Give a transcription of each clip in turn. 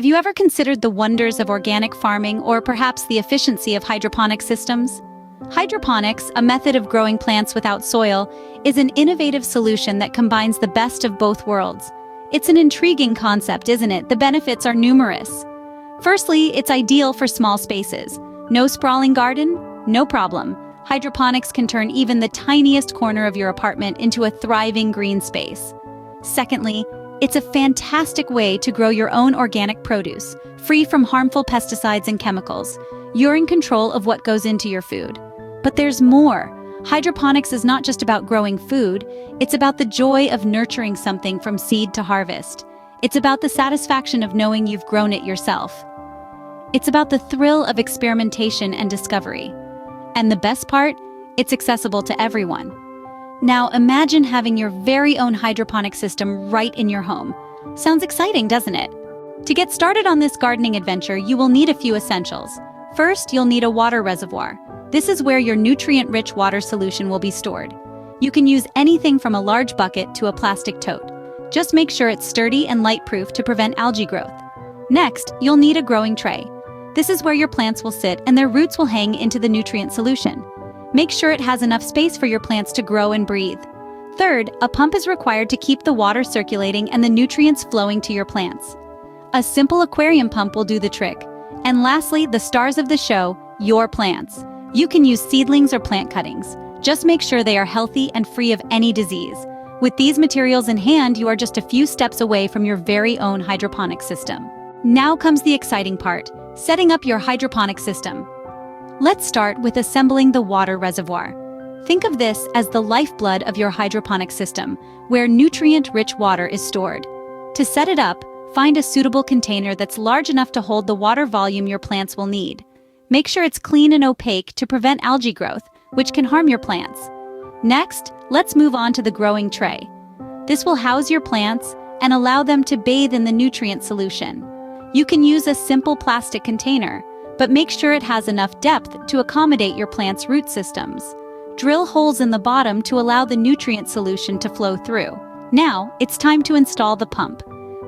Have you ever considered the wonders of organic farming or perhaps the efficiency of hydroponic systems? Hydroponics, a method of growing plants without soil, is an innovative solution that combines the best of both worlds. It's an intriguing concept, isn't it? The benefits are numerous. Firstly, it's ideal for small spaces. No sprawling garden? No problem. Hydroponics can turn even the tiniest corner of your apartment into a thriving green space. Secondly, it's a fantastic way to grow your own organic produce, free from harmful pesticides and chemicals. You're in control of what goes into your food. But there's more. Hydroponics is not just about growing food, it's about the joy of nurturing something from seed to harvest. It's about the satisfaction of knowing you've grown it yourself. It's about the thrill of experimentation and discovery. And the best part, it's accessible to everyone. Now imagine having your very own hydroponic system right in your home. Sounds exciting, doesn't it? To get started on this gardening adventure, you will need a few essentials. First, you'll need a water reservoir. This is where your nutrient-rich water solution will be stored. You can use anything from a large bucket to a plastic tote. Just make sure it's sturdy and light-proof to prevent algae growth. Next, you'll need a growing tray. This is where your plants will sit and their roots will hang into the nutrient solution. Make sure it has enough space for your plants to grow and breathe. Third, a pump is required to keep the water circulating and the nutrients flowing to your plants. A simple aquarium pump will do the trick. And lastly, the stars of the show, your plants. You can use seedlings or plant cuttings. Just make sure they are healthy and free of any disease. With these materials in hand, you are just a few steps away from your very own hydroponic system. Now comes the exciting part, setting up your hydroponic system. Let's start with assembling the water reservoir. Think of this as the lifeblood of your hydroponic system, where nutrient-rich water is stored. To set it up, find a suitable container that's large enough to hold the water volume your plants will need. Make sure it's clean and opaque to prevent algae growth, which can harm your plants. Next, let's move on to the growing tray. This will house your plants and allow them to bathe in the nutrient solution. You can use a simple plastic container, but make sure it has enough depth to accommodate your plant's root systems. Drill holes in the bottom to allow the nutrient solution to flow through. Now, it's time to install the pump.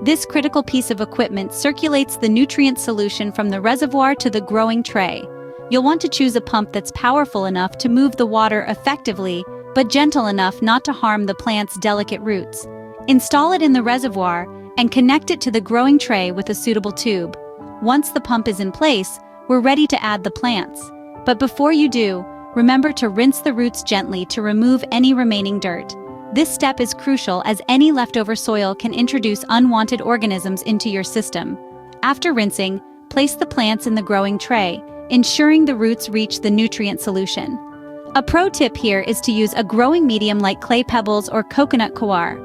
This critical piece of equipment circulates the nutrient solution from the reservoir to the growing tray. You'll want to choose a pump that's powerful enough to move the water effectively, but gentle enough not to harm the plant's delicate roots. Install it in the reservoir and connect it to the growing tray with a suitable tube. Once the pump is in place, we're ready to add the plants. But before you do, remember to rinse the roots gently to remove any remaining dirt. This step is crucial as any leftover soil can introduce unwanted organisms into your system. After rinsing, place the plants in the growing tray, ensuring the roots reach the nutrient solution. A pro tip here is to use a growing medium like clay pebbles or coconut coir.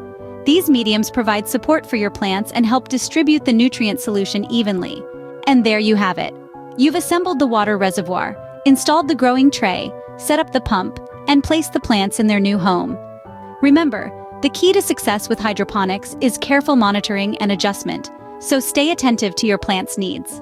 These mediums provide support for your plants and help distribute the nutrient solution evenly. And there you have it. You've assembled the water reservoir, installed the growing tray, set up the pump, and placed the plants in their new home. Remember, the key to success with hydroponics is careful monitoring and adjustment, so stay attentive to your plant's needs.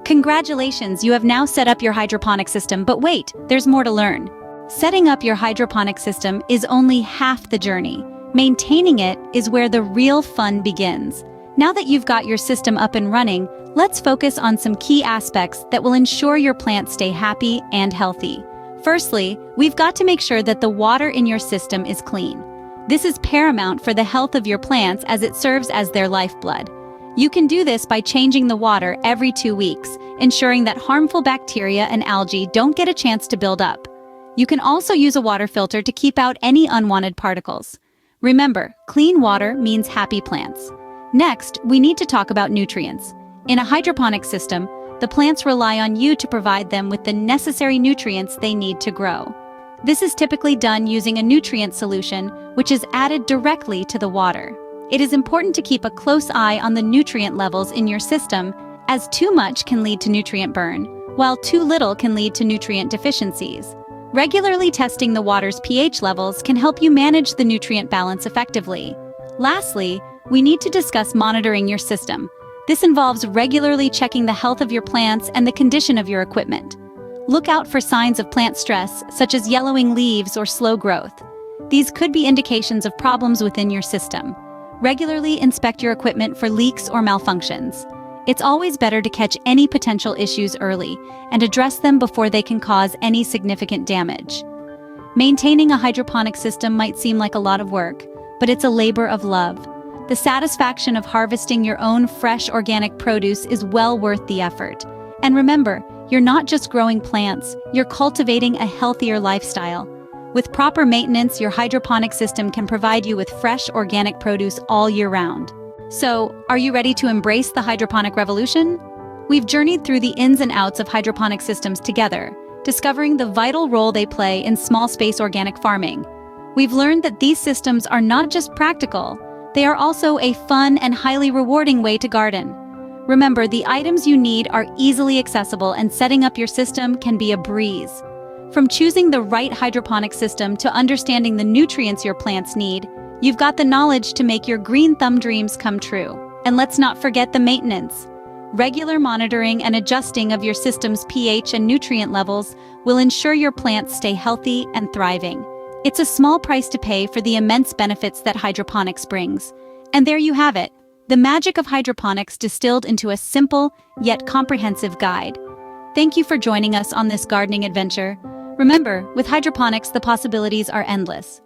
Congratulations, you have now set up your hydroponic system, but wait, there's more to learn. Setting up your hydroponic system is only half the journey. Maintaining it is where the real fun begins. Now that you've got your system up and running, let's focus on some key aspects that will ensure your plants stay happy and healthy. Firstly, we've got to make sure that the water in your system is clean. This is paramount for the health of your plants as it serves as their lifeblood. You can do this by changing the water every 2 weeks, ensuring that harmful bacteria and algae don't get a chance to build up. You can also use a water filter to keep out any unwanted particles. Remember, clean water means happy plants. Next, we need to talk about nutrients. In a hydroponic system, the plants rely on you to provide them with the necessary nutrients they need to grow. This is typically done using a nutrient solution, which is added directly to the water. It is important to keep a close eye on the nutrient levels in your system, as too much can lead to nutrient burn, while too little can lead to nutrient deficiencies. Regularly testing the water's pH levels can help you manage the nutrient balance effectively. Lastly, we need to discuss monitoring your system. This involves regularly checking the health of your plants and the condition of your equipment. Look out for signs of plant stress, such as yellowing leaves or slow growth. These could be indications of problems within your system. Regularly inspect your equipment for leaks or malfunctions. It's always better to catch any potential issues early and address them before they can cause any significant damage. Maintaining a hydroponic system might seem like a lot of work, but it's a labor of love. The satisfaction of harvesting your own fresh organic produce is well worth the effort. And remember, you're not just growing plants, you're cultivating a healthier lifestyle. With proper maintenance, your hydroponic system can provide you with fresh organic produce all year round. So, are you ready to embrace the hydroponic revolution? We've journeyed through the ins and outs of hydroponic systems together, discovering the vital role they play in small space organic farming. We've learned that these systems are not just practical, they are also a fun and highly rewarding way to garden. Remember, the items you need are easily accessible and setting up your system can be a breeze. From choosing the right hydroponic system to understanding the nutrients your plants need, you've got the knowledge to make your green thumb dreams come true. And let's not forget the maintenance. Regular monitoring and adjusting of your system's pH and nutrient levels will ensure your plants stay healthy and thriving. It's a small price to pay for the immense benefits that hydroponics brings. And there you have it, the magic of hydroponics distilled into a simple yet comprehensive guide. Thank you for joining us on this gardening adventure. Remember, with hydroponics, the possibilities are endless.